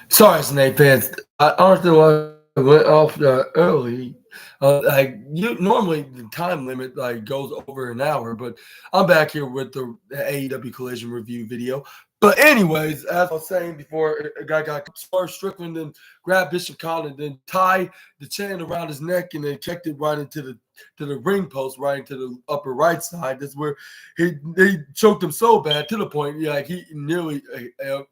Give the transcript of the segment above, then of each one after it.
Sorry, SNA fans. I honestly went off early. Normally the time limit goes over an hour, but I'm back here with the AEW Collision review video. But anyways, as I was saying before, a guy got Swerve Strickland and grabbed Bishop Khan and then tied the chain around his neck and then kicked it right into the ring post, right into the upper right side. That's where he choked him so bad to the point he nearly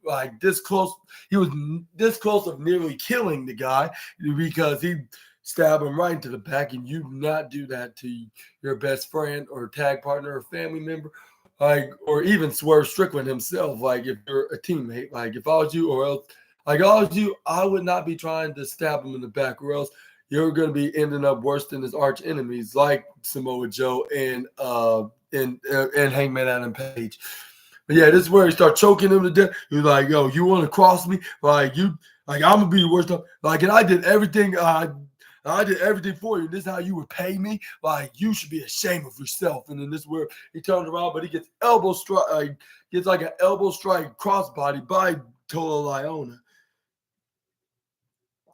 like this close. He was this close of nearly killing the guy because he stabbed him right into the back, and you do not do that to your best friend or tag partner or family member, or even Swerve Strickland himself. Like if you're a teammate, like if I was you, or else like I was you, I would not be trying to stab him in the back, or else you're going to be ending up worse than his arch enemies like Samoa Joe and Hangman Adam Page. But yeah, this is where he started choking him to death. He was like, "Yo, you want to cross me? Like I'm gonna be the worst." Like, and I did everything. I did everything for you. This is how you would pay me. Like, you should be ashamed of yourself. And then this is where he turns around, but he gets elbow strike. Gets like an elbow strike crossbody by Tola Liona.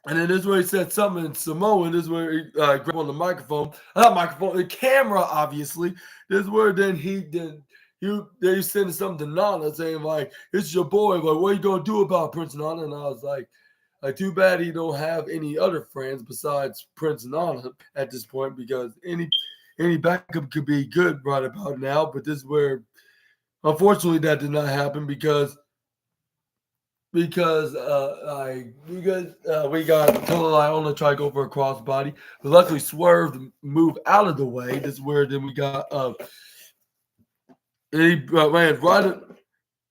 And then this is where he said something in Samoan. This is where he grabbed on the microphone. Not microphone, the camera, obviously. This is where then they sending something to Nana saying, like, it's your boy. Like, what are you going to do about Prince Nana? And I was like, too bad he don't have any other friends besides Prince Nana at this point, because any backup could be good right about now. But this is where, unfortunately, that did not happen because we got Tola Iona try to go for a crossbody, but luckily Swerve moved out of the way. This is where then we got he ran right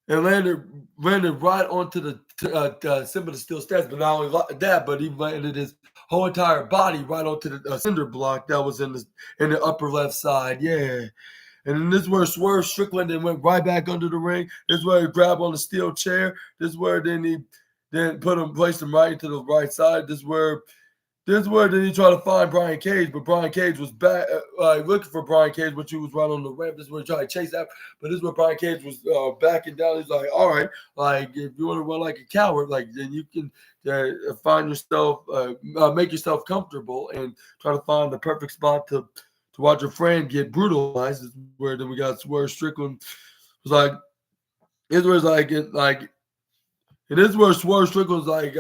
and landed right onto the symbol of steel steps. But not only that, but he landed his whole entire body right onto the cinder block that was in the upper left side. Yeah. And then this is where Swerve Strickland then went right back under the ring. This is where he grabbed on the steel chair. This is where then he placed him right into the right side. This is where then he tried to find Brian Cage, but Brian Cage was back looking for Brian Cage, which he was right on the ramp. This is where he tried to chase that, but this is where Brian Cage was backing down. He's like, all right, like if you want to run like a coward, like then you can find yourself, make yourself comfortable and try to find the perfect spot to watch your friend get brutalized. This is where then we got Swerve Strickland was like, this was like it like, and this is where Swerve Strickland was like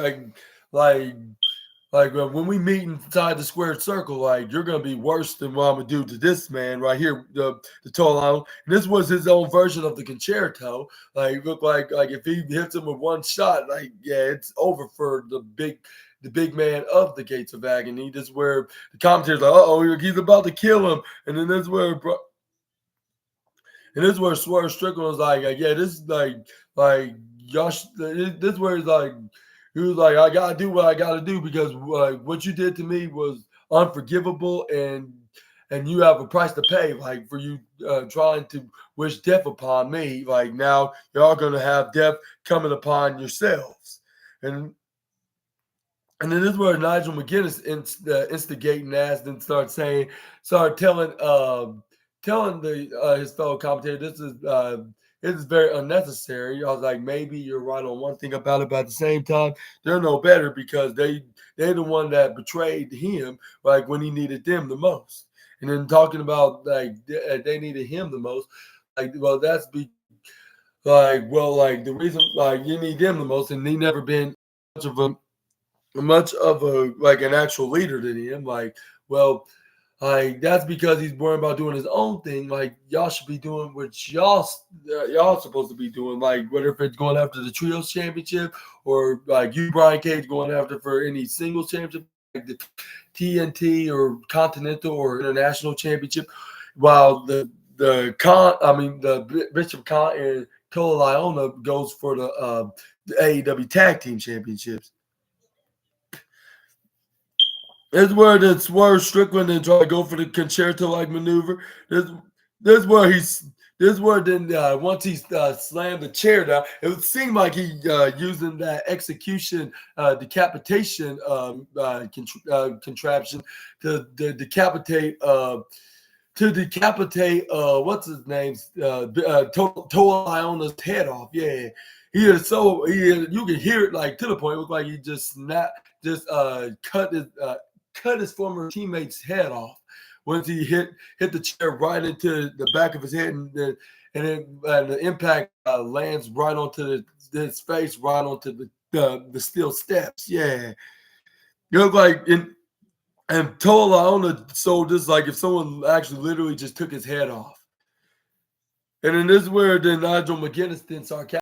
when we meet inside the squared circle, like you're gonna be worse than what I'm gonna do to this man right here, the tall island. And this was his own version of the concerto. Like looked like if he hits him with one shot, like yeah, it's over for the big man of the Gates of Agony. This is where the commentator's like, oh, he's about to kill him. And then this is where Swerve Strickland was like yeah, this is like Josh. This is where he's like, he was like, I gotta do what I gotta do because what you did to me was unforgivable, and you have a price to pay, like for you trying to wish death upon me. Like now y'all gonna have death coming upon yourselves, and then this is where Nigel McGuinness instigating ass and started telling his fellow commentator, this is very unnecessary. I was like, maybe you're right on one thing about it, but at the same time, they're no better because they're the one that betrayed him, like when he needed them the most. And then talking about like they needed him the most, like well that's the reason like you need them the most, and he never been much of a like an actual leader than him. Like well. Like that's because he's worried about doing his own thing. Like y'all should be doing what y'all supposed to be doing. Like whether if it's going after the trios championship or like you Brian Cage going after for any singles championship, like the TNT or Continental or International Championship, while the Bishop Khan and Tola Liona goes for the AEW Tag Team Championships. This is where the Swerve Strickland and try to go for the concerto-like maneuver. This is where then once he slammed the chair down, it would seem like he using that execution decapitation contraption to decapitate what's his name Tola Iona's head off. Yeah. you can hear it like to the point it looked like he just cut his former teammate's head off once he hit the chair right into the back of his head, and the impact lands right onto his face, right onto the steel steps. Yeah, it looked like and told I don't know, so just like if someone actually literally just took his head off. And then this is where then Nigel McGuinness then sarcastic.